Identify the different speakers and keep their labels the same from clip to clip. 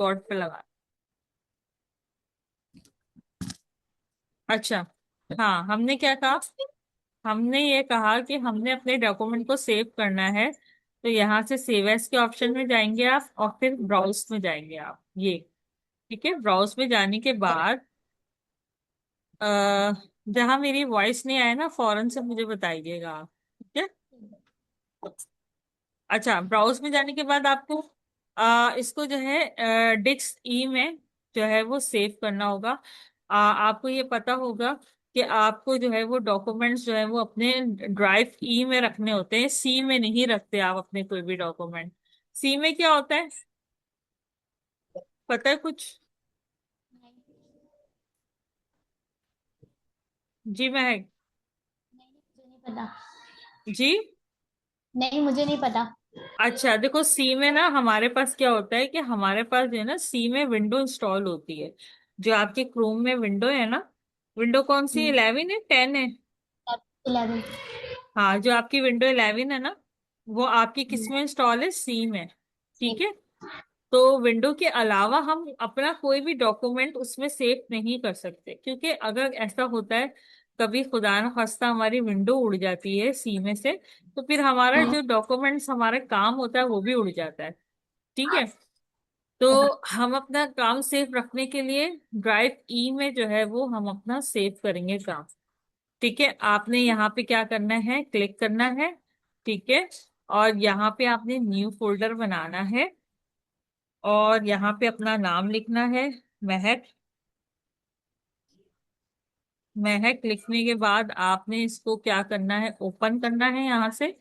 Speaker 1: Record पे लगा। अच्छा। हाँ, हमने क्या कहा? हमने ये कहा कि हमने अपने डॉक्यूमेंट को सेव करना है, तो यहाँ से सेव एज के ऑप्शन में जाएंगे आप, और फिर ब्राउज में जाएंगे आप, ये। ठीक है, ब्राउज में जाने के बाद जहाँ मेरी वॉइस नहीं आए ना, फौरन से मुझे बताइएगा आप। ठीक है। अच्छा, ब्राउज में जाने के बाद आपको इसको जो है डिस्क ई में जो है वो सेव करना होगा। आपको ये पता होगा कि आपको जो है वो डॉक्यूमेंट्स जो है वो अपने ड्राइव ई में रखने होते हैं, सी में नहीं रखते आप अपने कोई भी डॉक्यूमेंट। सी में क्या होता है, पता है कुछ? जी महक।
Speaker 2: मुझे नहीं पता।
Speaker 1: जी।
Speaker 2: नहीं, मुझे नहीं पता।
Speaker 1: अच्छा देखो, सी में ना हमारे पास क्या होता है कि हमारे पास जो है ना सी में विंडो इंस्टॉल होती है। जो आपके क्रोम में विंडो है ना, विंडो कौन सी, 11 है 10 है?
Speaker 2: 11।
Speaker 1: हाँ, जो आपकी विंडो 11 है ना, वो आपकी किस में इंस्टॉल है, सी में। ठीक है। तो विंडो के अलावा हम अपना कोई भी डॉक्यूमेंट उसमें सेव नहीं कर सकते, क्योंकि अगर ऐसा होता है कभी खुदा न खास्ता हमारी विंडो उड़ जाती है सी में से, तो फिर हमारा जो डॉक्यूमेंट्स हमारा काम होता है वो भी उड़ जाता है। ठीक है। तो हम अपना काम सेफ रखने के लिए ड्राइव ई में जो है वो हम अपना सेव करेंगे काम। ठीक है, आपने यहाँ पे क्या करना है, क्लिक करना है। ठीक है। और यहाँ पे आपने न्यू फोल्डर बनाना है, और यहाँ पे अपना नाम लिखना है, महक। महक लिखने के बाद आपने इसको क्या करना है, ओपन करना है यहाँ से।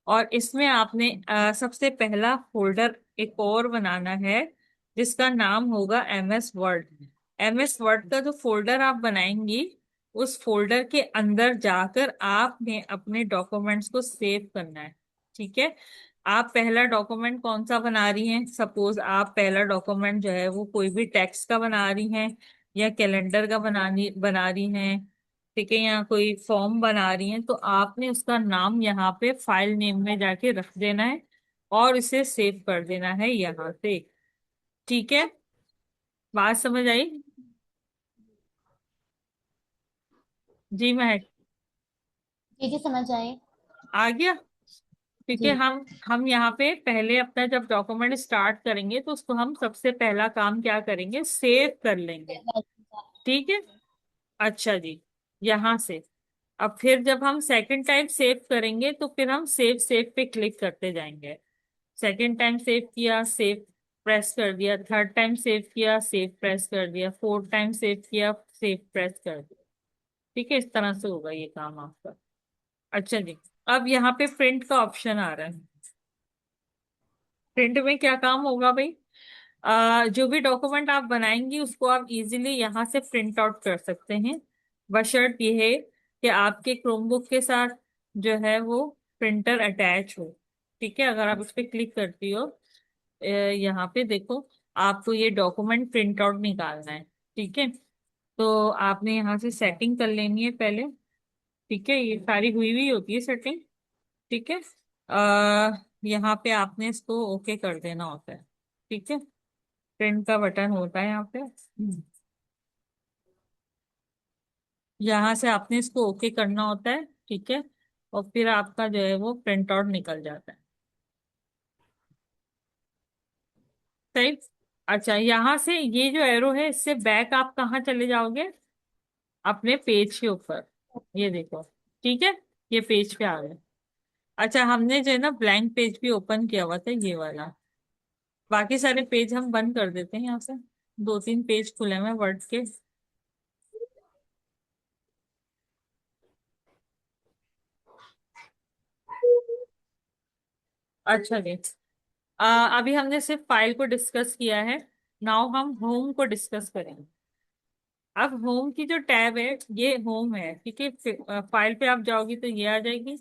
Speaker 1: और इसमें आपने सबसे पहला फोल्डर एक और बनाना है, जिसका नाम होगा एमएस वर्ड। एमएस वर्ड का जो फोल्डर आप बनाएंगी, उस फोल्डर के अंदर जाकर आपने अपने डॉक्यूमेंट्स को सेव करना है। ठीक है। आप पहला डॉक्यूमेंट कौन सा बना रही हैं, सपोज आप पहला डॉक्यूमेंट जो है वो कोई भी टेक्स्ट का बना रही हैं, या कैलेंडर का बना रही हैं। ठीक है, या कोई फॉर्म बना रही हैं, तो आपने उसका नाम यहाँ पे फाइल नेम में जाके रख देना है, और इसे सेव कर देना है यहाँ से। ठीक है, बात समझ आई? जी महक।
Speaker 2: जी जी, समझ आए।
Speaker 1: आ गया। ठीक है,
Speaker 2: जी।
Speaker 1: हम यहाँ पे पहले अपना जब डॉक्यूमेंट स्टार्ट करेंगे तो उसको हम सबसे पहला काम क्या करेंगे, सेव कर लेंगे। ठीक है। अच्छा जी। यहाँ से अब फिर जब हम सेकंड टाइम सेव करेंगे तो फिर हम सेव सेव पे क्लिक करते जाएंगे। सेकंड टाइम सेव किया, सेव प्रेस कर दिया, थर्ड टाइम सेव किया, सेव प्रेस कर दिया, फोर्थ टाइम सेव किया, सेव प्रेस कर दिया। ठीक है, इस तरह से होगा ये काम आपका। अच्छा जी। अब यहाँ पे प्रिंट का ऑप्शन आ रहा है। प्रिंट में क्या काम होगा भाई? जो भी डॉक्यूमेंट आप बनाएंगी उसको आप इजीली यहाँ से प्रिंट आउट कर सकते हैं, बशर्त ये है कि आपके क्रोमबुक के साथ जो है वो प्रिंटर अटैच हो। ठीक है, अगर आप उस पर क्लिक करती हो, यहाँ पे देखो, आपको ये डॉक्यूमेंट प्रिंट आउट निकालना है। ठीक है, तो आपने यहाँ से सेटिंग कर लेनी है पहले। ठीक है, ये सारी हुई हुई होती है सेटिंग। ठीक है। यहाँ पे आपने इसको ओके कर देना होता है। ठीक है, प्रिंट का बटन होता है यहाँ पे। यहाँ से आपने इसको ओके करना होता है। ठीक है, और फिर आपका जो है वो प्रिंट आउट निकल जाता है। सही। अच्छा, यहाँ से ये जो एरो है इससे बैक आप कहाँ चले जाओगे, अपने पेज के ऊपर। ये देखो। ठीक है, ये पेज पे आ गए। अच्छा, हमने जो है ना ब्लैंक पेज भी ओपन किया हुआ था, ये वाला। बाकी सारे पेज हम बंद कर देते हैं यहाँ से। दो तीन पेज खुले हुए वर्ड के। अच्छा जी। अभी हमने सिर्फ फाइल को डिस्कस किया है। नाउ हम होम को डिस्कस करेंगे। अब होम की जो टैब है, ये होम है। ठीक है, फाइल पे आप जाओगी तो ये आ जाएगी।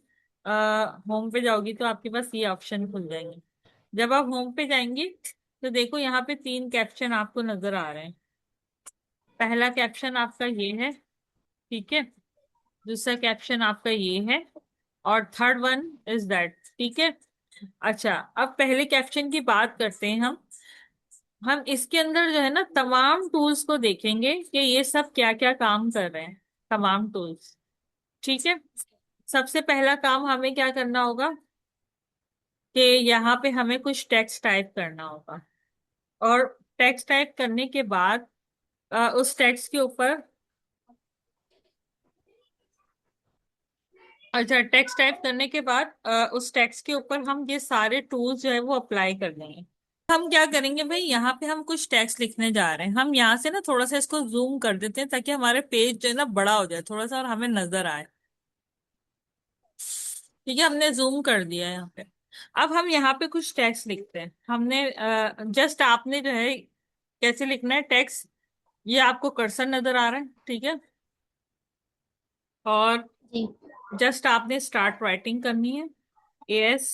Speaker 1: होम पे जाओगी तो आपके पास ये ऑप्शन खुल जाएंगे। जब आप होम पे जाएंगी तो देखो यहाँ पे तीन कैप्शन आपको नजर आ रहे हैं। पहला कैप्शन आपका ये है। ठीक है, दूसरा कैप्शन आपका ये है, और थर्ड वन इज दैट। ठीक है। अच्छा, अब पहले कैप्शन की बात करते हैं हम। हम इसके अंदर जो है ना तमाम टूल्स को देखेंगे कि ये सब क्या क्या काम कर रहे हैं, तमाम टूल्स। ठीक है। सबसे पहला काम हमें क्या करना होगा कि यहाँ पे हमें कुछ टेक्स्ट टाइप करना होगा। और टेक्स्ट टाइप करने के बाद उस टेक्स्ट के ऊपर, अच्छा, टेक्स्ट टाइप करने के बाद उस टेक्स्ट के ऊपर हम ये सारे टूल्स जो है वो अप्लाई कर देंगे। हम क्या करेंगे भाई, यहाँ पे हम कुछ टेक्स्ट लिखने जा रहे हैं। हम यहाँ से ना थोड़ा सा इसको जूम कर देते हैं ताकि हमारे पेज जो है ना बड़ा हो जाए थोड़ा सा और हमें नजर आए। ठीक है, हमने जूम कर दिया है यहाँ पे। अब हम यहाँ पे कुछ टेक्स्ट लिखते हैं। हमने जस्ट आपने जो है कैसे लिखना है टेक्स्ट, ये आपको कर्सर नजर आ रहा है, ठीक है। और
Speaker 2: जी।
Speaker 1: जस्ट आपने स्टार्ट राइटिंग करनी है। एस,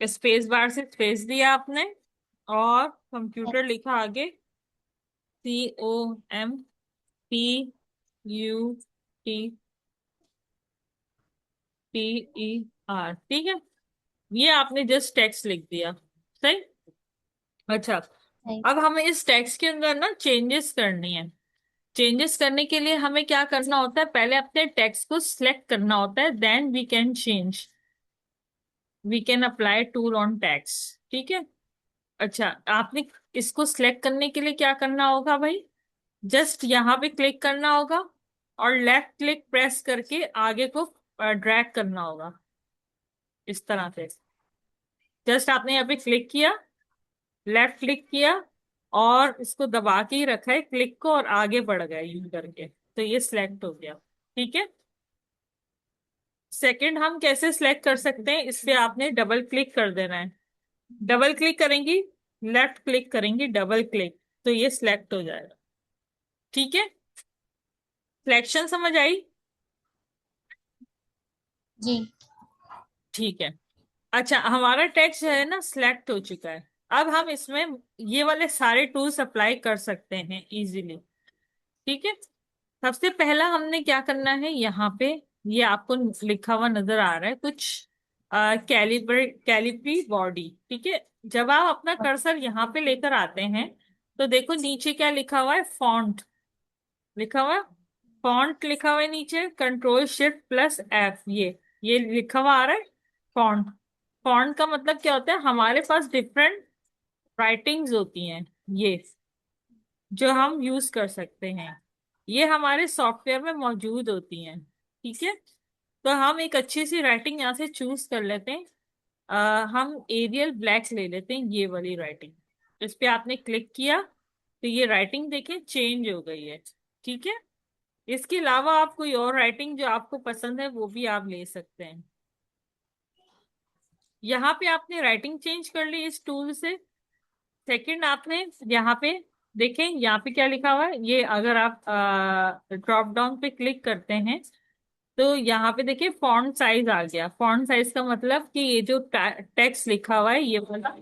Speaker 1: स्पेस बार से स्पेस दिया आपने, और कंप्यूटर लिखा आगे, COMPUTER, ठीक है। ये आपने जस्ट टेक्स्ट लिख दिया, सही। अच्छा,
Speaker 2: सही।
Speaker 1: अब हमें इस टेक्स्ट के अंदर ना चेंजेस करनी है। चेंजेस करने के लिए हमें क्या करना होता है, पहले अपने टेक्स्ट को सिलेक्ट करना होता है, then we can change, we can apply tool on text, ठीक है। अच्छा, आपने इसको सिलेक्ट करने के लिए क्या करना होगा भाई, जस्ट यहाँ पे क्लिक करना होगा और लेफ्ट क्लिक प्रेस करके आगे को ड्रैग करना होगा इस तरह से। जस्ट आपने यहाँ पे क्लिक किया, लेफ्ट क्लिक किया, और इसको दबा के ही रखा है क्लिक को, और आगे बढ़ गया यूं करके, तो ये सिलेक्ट हो गया, ठीक है। सेकंड हम कैसे सिलेक्ट कर सकते हैं, इस पे आपने डबल क्लिक कर देना है। डबल क्लिक करेंगी, लेफ्ट क्लिक करेंगी, डबल क्लिक, तो ये सिलेक्ट हो जाएगा, ठीक है। सिलेक्शन समझ आई?
Speaker 2: जी।
Speaker 1: ठीक है। अच्छा, हमारा टेक्स्ट जो है ना सिलेक्ट हो चुका है। अब हम इसमें ये वाले सारे टूल्स अप्लाई कर सकते हैं इजीली, ठीक है। सबसे पहला हमने क्या करना है, यहाँ पे ये आपको लिखा हुआ नजर आ रहा है कुछ, कैलिब्री बॉडी, ठीक है। जब आप अपना कर्सर यहाँ पे लेकर आते हैं तो देखो नीचे क्या लिखा हुआ है, फॉन्ट लिखा हुआ है। फॉन्ट लिखा हुआ है नीचे, Ctrl+Shift+F, ये लिखा हुआ आ रहा है, फॉन्ट। फॉन्ट का मतलब क्या होता है, हमारे पास डिफरेंट राइटिंग्स होती हैं, ये जो हम यूज कर सकते हैं, ये हमारे सॉफ्टवेयर में मौजूद होती हैं, ठीक है। तो हम एक अच्छी सी राइटिंग यहाँ से चूज कर लेते हैं। हम एरियल ब्लैक ले लेते हैं, ये वाली राइटिंग। इस पे आपने क्लिक किया तो ये राइटिंग देखें चेंज हो गई है, ठीक है। इसके अलावा आप कोई और राइटिंग जो आपको पसंद है वो भी आप ले सकते हैं। यहाँ पे आपने राइटिंग चेंज कर ली इस टूल से। सेकंड, आपने यहाँ पे देखें, यहाँ पे क्या लिखा हुआ है, ये अगर आप ड्रॉप डाउन पे क्लिक करते हैं तो यहाँ पे देखिए फॉन्ट साइज आ गया। फॉन्ट साइज का मतलब कि ये जो टेक्स्ट लिखा हुआ है ये वाला,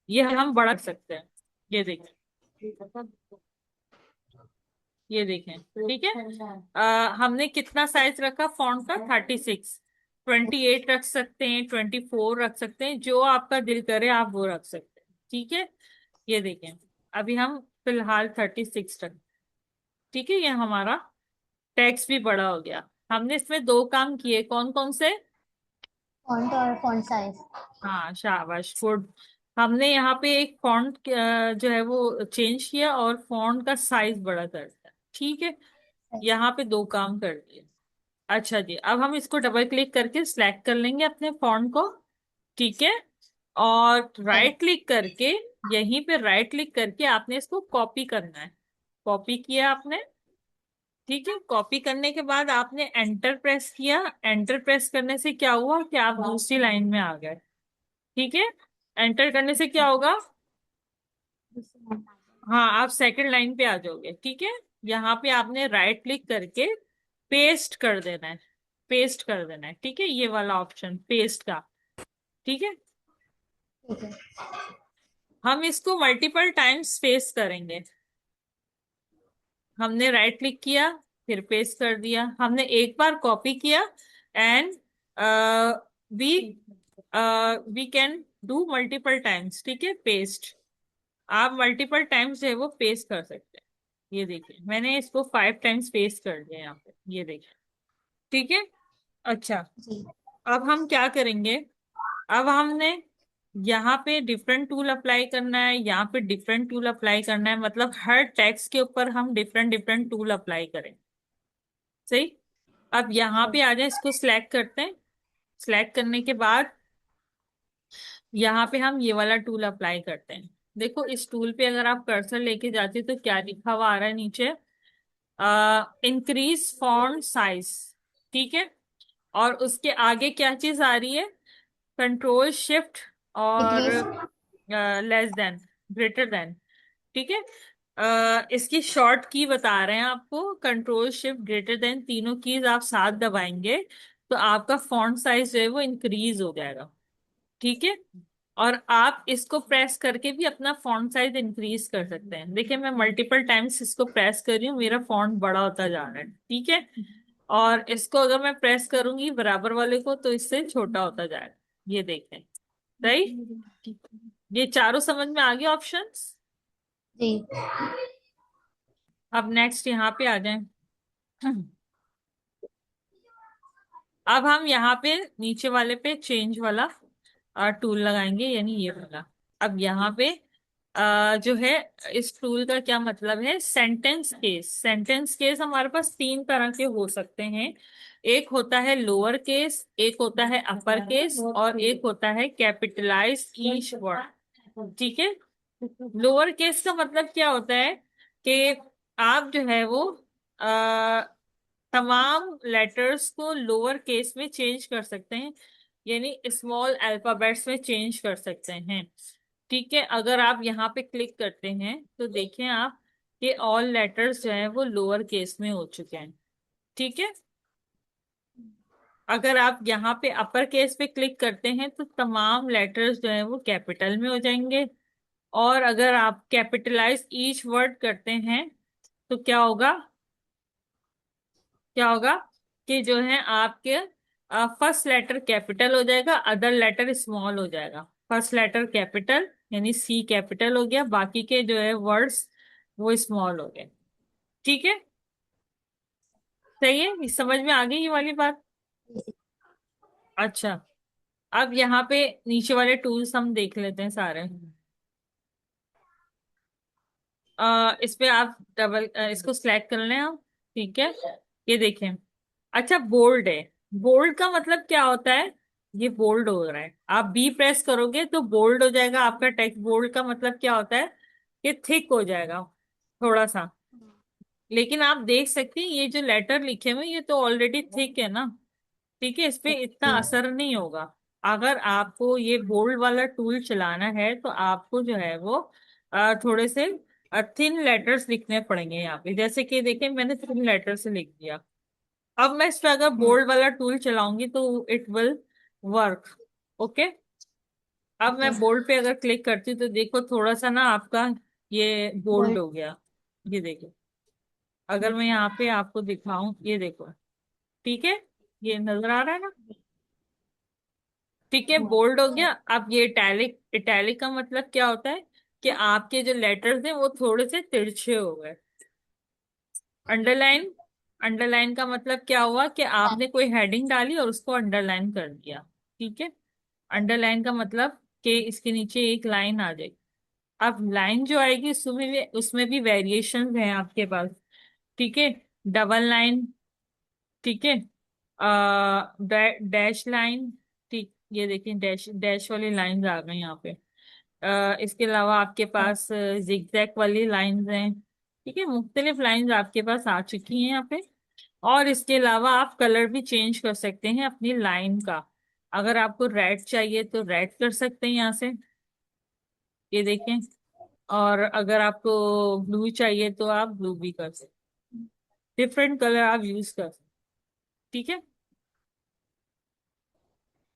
Speaker 1: ये हम बढ़ा सकते हैं। ये देखें, ये देखें, ठीक है। हमने कितना साइज रखा फॉन्ट का, 36। 28 रख सकते हैं, 24 रख सकते हैं, जो आपका दिल करे आप वो रख सकते हैं, ठीक है। ये देखें, अभी हम फिलहाल 36 रख, ठीक है। ये हमारा टेक्स्ट भी बड़ा हो गया। हमने इसमें दो काम किए, कौन कौन से?
Speaker 2: फॉन्ट और फॉन्ट साइज।
Speaker 1: हाँ, शाबाश, गुड। हमने यहाँ पे एक फॉन्ट जो है वो चेंज किया और फॉन्ट का साइज बड़ा कर दिया, ठीक है। यहाँ पे दो काम कर दिए। अच्छा जी, अब हम इसको डबल क्लिक करके सिलेक्ट कर लेंगे अपने फॉन्ट को, ठीक है। और
Speaker 2: सही।
Speaker 1: राइट क्लिक करके, यहीं पे राइट क्लिक करके आपने इसको कॉपी करना है। कॉपी किया आपने, ठीक है। कॉपी करने के बाद आपने एंटर प्रेस किया। एंटर प्रेस करने से क्या हुआ कि आप दूसरी लाइन में आ गए, ठीक है। एंटर करने से क्या होगा,
Speaker 2: दूसरी लाइन आ जाए।
Speaker 1: हाँ, आप सेकंड लाइन पे आ जाओगे, ठीक है। यहाँ पे आपने राइट क्लिक करके पेस्ट कर देना है, पेस्ट कर देना है, ठीक है। ये वाला ऑप्शन पेस्ट का, ठीक है।
Speaker 2: ठीक है।
Speaker 1: हम इसको मल्टीपल टाइम्स पेस्ट करेंगे। हमने राइट क्लिक किया, फिर पेस्ट कर दिया। हमने एक बार कॉपी किया, and we we can do multiple times, ठीक है, पेस्ट। आप मल्टीपल टाइम्स जो है वो पेस्ट कर सकते हैं। ये देखिए मैंने इसको 5 टाइम्स पेस्ट कर दिया यहाँ पे, ये देखिए। ठीक है। अच्छा,
Speaker 2: जी।
Speaker 1: अब हम क्या करेंगे, अब हमने यहाँ पे डिफरेंट टूल अप्लाई करना है, यहाँ पे डिफरेंट टूल अप्लाई करना है, मतलब हर टेक्स्ट के ऊपर हम डिफरेंट डिफरेंट टूल अप्लाई करें। सही। अब यहाँ
Speaker 2: अच्छा।
Speaker 1: पे आ जाए, इसको सिलेक्ट करते हैं। सिलेक्ट करने के बाद यहाँ पे हम ये वाला टूल अप्लाई करते हैं। देखो इस टूल पे अगर आप कर्सर लेके जाते हो तो क्या लिखा हुआ आ रहा है नीचे, इंक्रीज फॉन्ट साइज। ठीक है। और उसके आगे क्या चीज आ रही है, कंट्रोल शिफ्ट और
Speaker 2: decrease.
Speaker 1: Less than, greater than. ठीक है। इसकी शॉर्ट की बता रहे हैं आपको, कंट्रोल शिफ्ट ग्रेटर देन तीनों कीज आप साथ दबाएंगे तो आपका फॉन्ट साइज जो है वो इंक्रीज हो जाएगा। ठीक है। और आप इसको प्रेस करके भी अपना फॉन्ट साइज इंक्रीज कर सकते हैं। देखिए मैं मल्टीपल टाइम्स इसको प्रेस कर रही हूँ, मेरा फॉन्ट बड़ा होता जा रहा है। ठीक है। और इसको अगर मैं प्रेस करूंगी बराबर वाले को तो इससे छोटा होता जाएगा। ये देखें। राइट। ये चारों समझ में आ गए ऑप्शंस।
Speaker 2: जी।
Speaker 1: अब नेक्स्ट यहाँ पे आ जाएं। अब हम यहाँ पे नीचे वाले पे चेंज वाला टूल लगाएंगे, यानी ये वाला। अब यहाँ पे जो है, इस टूल का क्या मतलब है, सेंटेंस केस। सेंटेंस केस हमारे पास तीन तरह के हो सकते हैं। एक होता है लोअर केस, एक होता है अपर केस, और एक होता है कैपिटलाइज ईच वर्ड। ठीक है। लोअर केस का मतलब क्या होता है कि आप जो है वो तमाम लेटर्स को लोअर केस में चेंज कर सकते हैं, यानी स्मॉल अल्फाबेट्स में चेंज कर सकते हैं। ठीक है। अगर आप यहाँ पे क्लिक करते हैं तो देखें आप कि ऑल लेटर्स जो हैं वो लोअर केस में हो चुके हैं। ठीक है। अगर आप यहाँ पे अपर केस पे क्लिक करते हैं तो तमाम लेटर्स जो हैं वो कैपिटल में हो जाएंगे। और अगर आप कैपिटलाइज ईच वर्ड करते हैं तो क्या होगा, क्या होगा कि जो है आपके फर्स्ट लेटर कैपिटल हो जाएगा, अदर लेटर स्मॉल हो जाएगा। फर्स्ट लेटर कैपिटल यानी सी कैपिटल हो गया, बाकी के जो है वर्ड्स वो स्मॉल हो गए। ठीक है। सही है, ये समझ में आ गई ये वाली बात। अच्छा, अब यहाँ पे नीचे वाले टूल्स हम देख लेते हैं सारे। इस पे आप डबल इसको सिलेक्ट कर लें आप। ठीक है। ये देखें। अच्छा, बोल्ड है। बोल्ड का मतलब क्या होता है, ये बोल्ड हो रहा है, आप बी प्रेस करोगे तो बोल्ड हो जाएगा आपका टेक्स्ट। बोल्ड का मतलब क्या होता है कि थिक हो जाएगा थोड़ा सा। लेकिन आप देख सकते हैं ये जो लेटर लिखे हुए ये तो ऑलरेडी थिक है ना। ठीक है, इस पे इतना
Speaker 2: जी।
Speaker 1: असर नहीं होगा। अगर आपको ये बोल्ड वाला टूल चलाना है तो आपको जो है वो थोड़े से थिन लेटर्स लिखने पड़ेंगे यहाँ पे। जैसे कि देखिए मैंने थिन लेटर से लिख दिया। अब मैं इस पे अगर बोल्ड वाला टूल चलाऊंगी तो इट विल वर्क। ओके। अब मैं
Speaker 2: ओके।
Speaker 1: बोल्ड पे अगर क्लिक करती हूँ तो देखो थोड़ा सा ना आपका ये बोल्ड
Speaker 2: बोल्ड।
Speaker 1: हो गया। ये देखो, अगर मैं यहाँ पे आपको दिखाऊं, ये देखो। ठीक है, ये नजर आ रहा है ना। ठीक है, बोल्ड हो गया। अब ये इटैलिक, इटैलिक का मतलब क्या होता है कि आपके जो लेटर्स हैं वो थोड़े से तिरछे हो गए। अंडरलाइन, अंडरलाइन का मतलब क्या हुआ कि आपने कोई हेडिंग डाली और उसको अंडरलाइन कर दिया। ठीक है। अंडरलाइन का मतलब कि इसके नीचे एक लाइन आ जाएगी। अब लाइन जो आएगी उसमें भी वेरिएशन है आपके पास। ठीक है। Double line. ठीक है। Dash line. ठीक, ये देखिए डैश डैश वाली लाइंस आ गई यहाँ पे। इसके अलावा आपके पास जिगजैग वाली लाइंस हैं। ठीक है, मुख्तलिफ लाइंस आपके पास आ चुकी हैं यहाँ पे। और इसके अलावा आप कलर भी चेंज कर सकते हैं अपनी लाइन का। अगर आपको रेड चाहिए तो रेड कर सकते हैं यहाँ से, ये देखें। और अगर आपको ब्लू चाहिए तो आप ब्लू भी कर सकते हैं। डिफरेंट कलर आप यूज कर सकते हैं। ठीक है।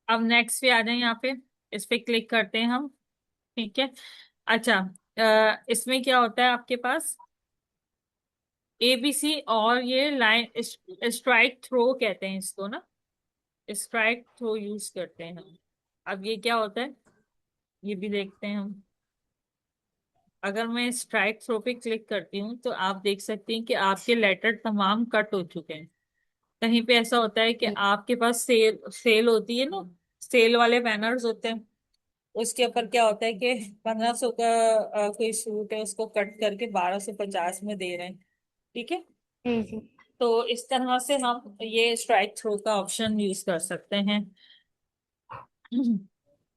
Speaker 1: अब नेक्स्ट पे आ जाए यहाँ पे, इस पे क्लिक करते हैं हम। ठीक है। अच्छा, इसमें क्या होता है आपके पास, एबीसी और ये लाइन स्ट्राइक थ्रो कहते हैं इसको ना, स्ट्राइक थ्रो यूज करते हैं हम। अब ये क्या होता है ये भी देखते हैं हम। अगर मैं स्ट्राइक थ्रो पे क्लिक करती हूँ तो आप देख सकती हैं कि आपके लेटर तमाम कट हो चुके हैं। कहीं पे ऐसा होता है कि आपके पास सेल सेल होती है ना, सेल वाले बैनर्स होते हैं, उसके ऊपर क्या होता है कि 1500 का कोई सूट है, उसको कट करके 1250 में दे रहे हैं। ठीक है।
Speaker 2: जी जी।
Speaker 1: तो इस तरह से हम ये स्ट्राइक थ्रो का ऑप्शन यूज कर सकते हैं।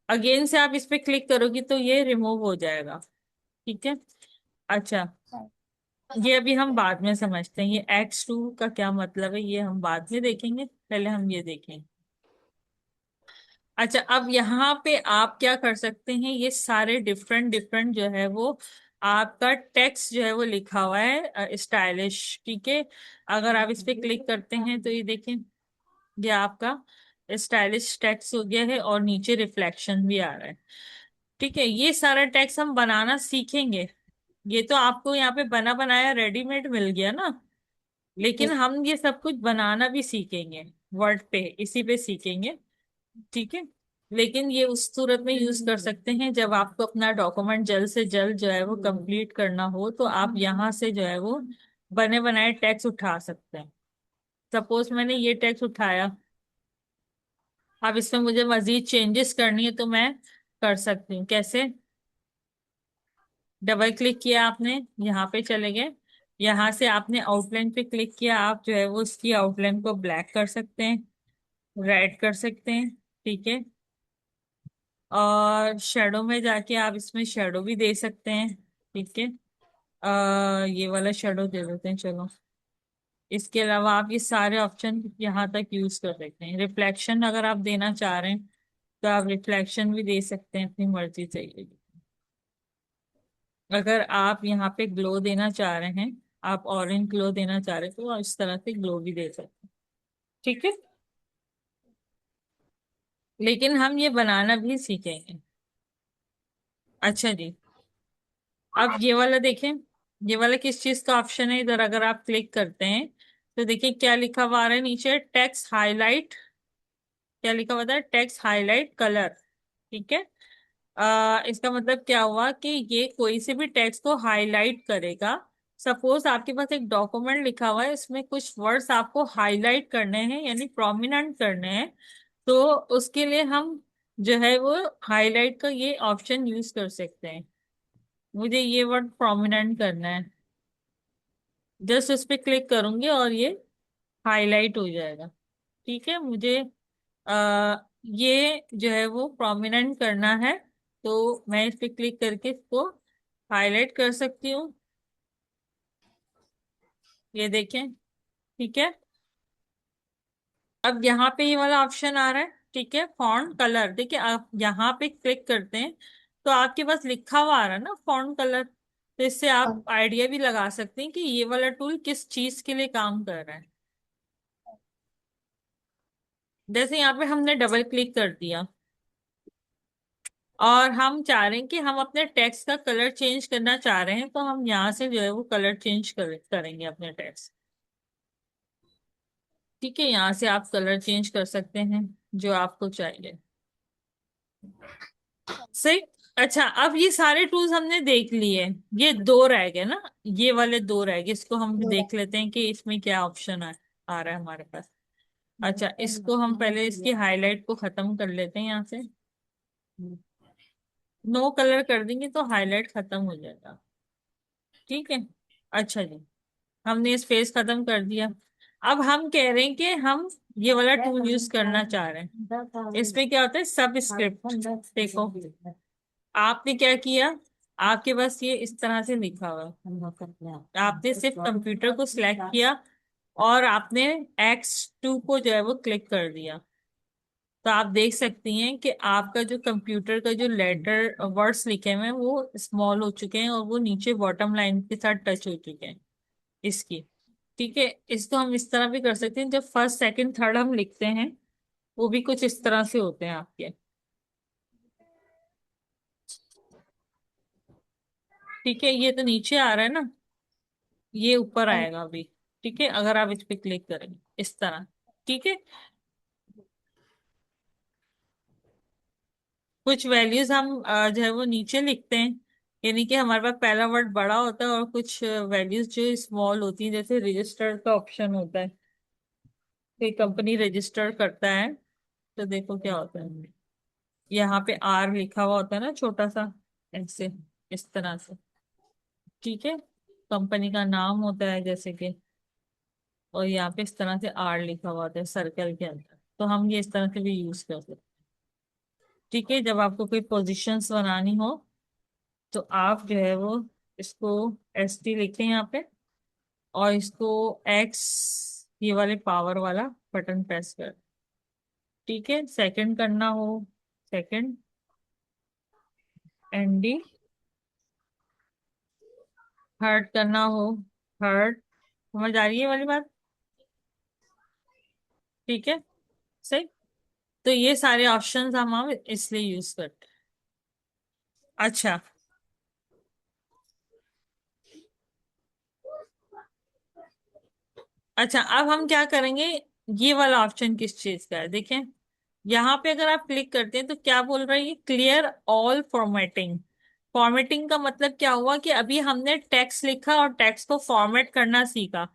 Speaker 1: अगेन से आप इस पे क्लिक करोगी तो ये रिमूव हो जाएगा। ठीक है। अच्छा,
Speaker 2: सही।
Speaker 1: ये अभी हम बाद में समझते हैं, ये X2 का क्या मतलब है ये हम बाद में देखेंगे, पहले हम ये देखें। अच्छा, अब यहाँ पे आप क्या कर सकते हैं, ये सारे डिफरेंट डिफरेंट जो है वो आपका टेक्स्ट जो है वो लिखा हुआ है स्टाइलिश। ठीक है। अगर आप इस पे क्लिक करते हैं तो ये देखें, ये आपका स्टाइलिश टेक्स्ट हो गया है और नीचे रिफ्लेक्शन भी आ रहा है। ठीक है, ये सारा टेक्स्ट हम बनाना सीखेंगे। ये तो आपको यहाँ पे बना बनाया रेडीमेड मिल गया ना, लेकिन हम ये सब कुछ बनाना भी सीखेंगे, वर्ड पे इसी पे सीखेंगे। ठीक है। लेकिन ये उस सूरत में यूज कर सकते हैं जब आपको अपना डॉक्यूमेंट जल्द से जल्द जो है वो कंप्लीट करना हो, तो आप यहाँ से जो है वो बने बनाए टेक्स्ट उठा सकते हैं। सपोज मैंने ये टेक्स्ट उठाया, अब इसमें मुझे मजीद चेंजेस करनी है तो मैं कर सकती हूँ। कैसे? डबल क्लिक किया आपने, यहाँ पे चले गए, यहाँ से आपने आउटलाइन पे क्लिक किया, आप जो है वो उसकी आउटलाइन को ब्लैक कर सकते हैं, रेड कर सकते हैं। ठीक है। और शेडो में जाके आप इसमें शेडो भी दे सकते हैं। ठीक है। ये वाला शेडो दे देते हैं चलो। इसके अलावा आप ये सारे ऑप्शन यहाँ तक यूज कर सकते हैं। रिफ्लेक्शन अगर आप देना चाह रहे हैं तो आप रिफ्लेक्शन भी दे सकते हैं, अपनी मर्जी चाहिए। अगर आप यहाँ पे ग्लो देना चाह रहे हैं, आप ऑरेंज ग्लो देना चाह रहे हैं तो आप इस तरह से ग्लो भी दे सकते हैं। ठीक है। लेकिन हम ये बनाना भी सीखेंगे। अच्छा जी, अब ये वाला देखें, ये वाला किस चीज का ऑप्शन है, इधर अगर आप क्लिक करते हैं तो देखिए क्या लिखा हुआ आ रहा है नीचे, टेक्स्ट हाईलाइट। क्या लिखा हुआ था? Text highlight colour. ठीक है। इसका मतलब क्या हुआ कि ये कोई से भी टेक्स्ट को हाईलाइट करेगा। सपोज आपके पास एक डॉक्यूमेंट लिखा हुआ है, इसमें कुछ वर्ड्स आपको हाईलाइट करने हैं यानी प्रोमिनेंट करने हैं, तो उसके लिए हम जो है वो हाईलाइट का ये ऑप्शन यूज कर सकते हैं। मुझे ये वर्ड प्रोमिनेंट करना है, जस्ट उस पर क्लिक करूंगी और ये हाईलाइट हो जाएगा। ठीक है। मुझे ये जो है वो प्रोमिनेंट करना है, तो मैं इस पे क्लिक करके इसको हाईलाइट कर सकती हूँ। ये देखें। ठीक है। अब यहाँ पे ये वाला ऑप्शन आ रहा है। ठीक है। फॉन्ट कलर, देखिए आप यहाँ पे क्लिक करते हैं तो आपके पास लिखा हुआ आ रहा है ना फॉन्ट कलर, तो इससे आप
Speaker 2: और
Speaker 1: आइडिया भी लगा सकते हैं कि ये वाला टूल किस चीज के लिए काम कर रहा है। जैसे यहाँ पे हमने डबल क्लिक कर दिया और हम चाह रहे हैं कि हम अपने टेक्स्ट का कलर चेंज करना चाह रहे हैं, तो हम यहाँ से जो है वो कलर चेंज करेंगे अपने टेक्स्ट। ठीक है, यहाँ से आप कलर चेंज कर सकते हैं जो आपको चाहिए। सही। अच्छा, अब ये सारे टूल्स हमने देख लिए, ये दो रह गए ना, ये वाले दो रह गए, इसको हम भी
Speaker 2: दो
Speaker 1: देख लेते हैं कि इसमें क्या ऑप्शन आ रहा है हमारे पास। अच्छा, इसको हम पहले इसकी हाईलाइट को खत्म कर लेते हैं यहाँ से, नो कलर कर देंगे तो हाईलाइट खत्म हो जाएगा। ठीक है। अच्छा जी, हमने स्पेस खत्म कर दिया। अब हम कह रहे हैं कि हम ये वाला टूल यूज करना चाह रहे हैं। इसमें क्या होता है, सब स्क्रिप्ट। देखो आपने क्या किया, आपके पास ये इस तरह से लिखा हुआ है, आपने सिर्फ कंप्यूटर को सिलेक्ट किया और आपने X2 को जो है वो क्लिक कर दिया, तो आप देख सकती हैं कि आपका जो कंप्यूटर का जो लेटर वर्ड्स लिखे हुए हैं वो स्मॉल हो चुके हैं और वो नीचे बॉटम लाइन के साथ टच हो चुके हैं इसकी। ठीक है। इसको हम इस तरह भी कर सकते हैं, जब फर्स्ट सेकंड थर्ड हम लिखते हैं वो भी कुछ इस तरह से होते हैं आपके। ठीक है, ये तो नीचे आ रहा है ना, ये ऊपर
Speaker 2: और
Speaker 1: आएगा अभी। ठीक है, अगर आप इस पे क्लिक करेंगे इस तरह। ठीक है। कुछ वैल्यूज हम जो है वो नीचे लिखते हैं, यानी कि हमारे पास पहला वर्ड बड़ा होता है और कुछ वैल्यूज जो स्मॉल होती हैं, जैसे रजिस्टर का ऑप्शन होता है, कोई कंपनी रजिस्टर करता है तो देखो क्या होता है, यहाँ पे आर लिखा हुआ होता है ना छोटा सा, ऐसे, इस तरह से। ठीक है, कंपनी का नाम होता है जैसे कि, और यहाँ पे इस तरह से आर लिखा हुआ होता है सर्कल के अंदर, तो हम ये इस तरह से भी यूज कर सकते हैं। ठीक है, जब आपको कोई पोजीशंस बनानी हो तो आप जो है वो इसको एस टी लिखें यहाँ पे, और इसको एक्स, ये वाले पावर वाला बटन प्रेस कर। ठीक है, सेकंड करना हो सेकंड, एन डी। थर्ड करना हो थर्ड। समझ आ रही है वाली बात? ठीक है, सही। तो ये सारे ऑप्शंस हम इसलिए यूज करते हैं। अच्छा। अच्छा, अब हम क्या करेंगे, ये वाला ऑप्शन किस चीज का है देखें। यहाँ पे अगर आप क्लिक करते हैं तो क्या बोल रहा है ये, क्लियर ऑल फॉर्मेटिंग। फॉर्मेटिंग का मतलब क्या हुआ कि अभी हमने टेक्स्ट लिखा और टेक्स्ट को फॉर्मेट करना सीखा।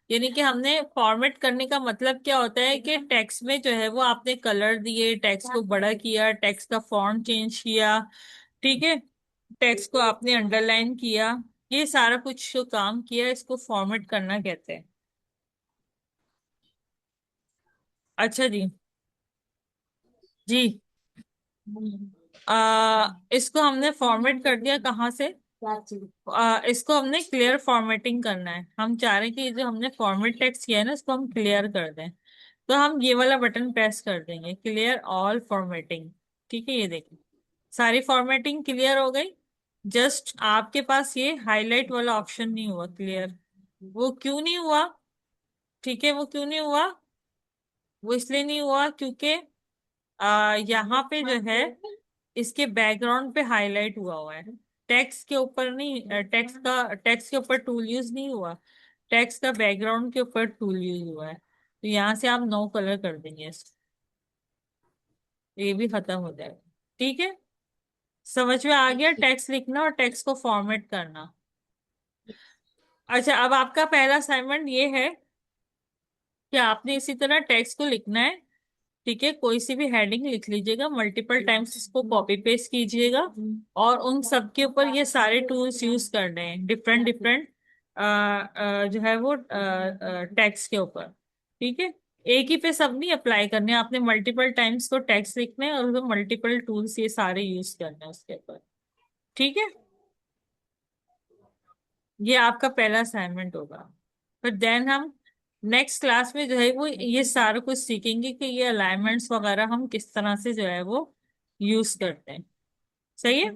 Speaker 1: यानी कि हमने फॉर्मेट करने का मतलब क्या होता है कि टेक्स्ट में जो है वो आपने कलर दिए, टेक्स्ट को बड़ा किया, टेक्स्ट का फॉन्ट चेंज किया। ठीक है, टेक्स्ट को आपने अंडरलाइन किया, ये सारा कुछ जो काम किया इसको फॉर्मेट करना कहते हैं। अच्छा जी। जी। इसको हमने फॉर्मेट कर दिया कहाँ से, इसको हमने क्लियर फॉर्मेटिंग करना है। हम चाह रहे हैं कि ये जो हमने फॉर्मेट टेक्स्ट किया है ना इसको हम क्लियर कर दें, तो हम ये वाला बटन प्रेस कर देंगे, क्लियर ऑल फॉर्मेटिंग। ठीक है, ये देखिए सारी फॉर्मेटिंग क्लियर हो गई। जस्ट आपके पास ये हाईलाइट वाला ऑप्शन नहीं हुआ क्लियर। वो क्यों नहीं हुआ? ठीक है, वो क्यों नहीं हुआ? वो इसलिए नहीं हुआ क्योंकि यहाँ पे जो है इसके बैकग्राउंड पे हाईलाइट हुआ है, टेक्स्ट के ऊपर नहीं। टेक्स्ट के ऊपर टूल यूज नहीं हुआ, टेक्स्ट का बैकग्राउंड के ऊपर टूल यूज हुआ है। तो यहाँ से आप नो कलर कर देंगे इसको, ये भी खत्म हो जाएगा। ठीक है, समझ में आ गया टेक्स्ट लिखना और टेक्स्ट को फॉर्मेट करना। अच्छा, अब आपका पहला असाइनमेंट ये है कि आपने इसी तरह टेक्स्ट को लिखना है। ठीक है, कोई सी भी हेडिंग लिख लीजिएगा, मल्टीपल टाइम्स इसको कॉपी पेस्ट कीजिएगा, और उन सब के ऊपर ये सारे टूल्स यूज करने हैं, डिफरेंट डिफरेंट जो है वो टेक्स्ट के ऊपर। ठीक है, एक ही पे सब नहीं अप्लाई करने, आपने मल्टीपल टाइम्स को टेक्स्ट लिखना है और मल्टीपल टूल्स ये सारे यूज करने हैं उसके ऊपर। ठीक है, ये आपका पहला असाइनमेंट होगा। फिर देन हम नेक्स्ट क्लास में जो है वो ये सारा कुछ सीखेंगे कि ये अलाइनमेंट्स वगैरह हम किस तरह से जो है वो यूज करते हैं। सही है।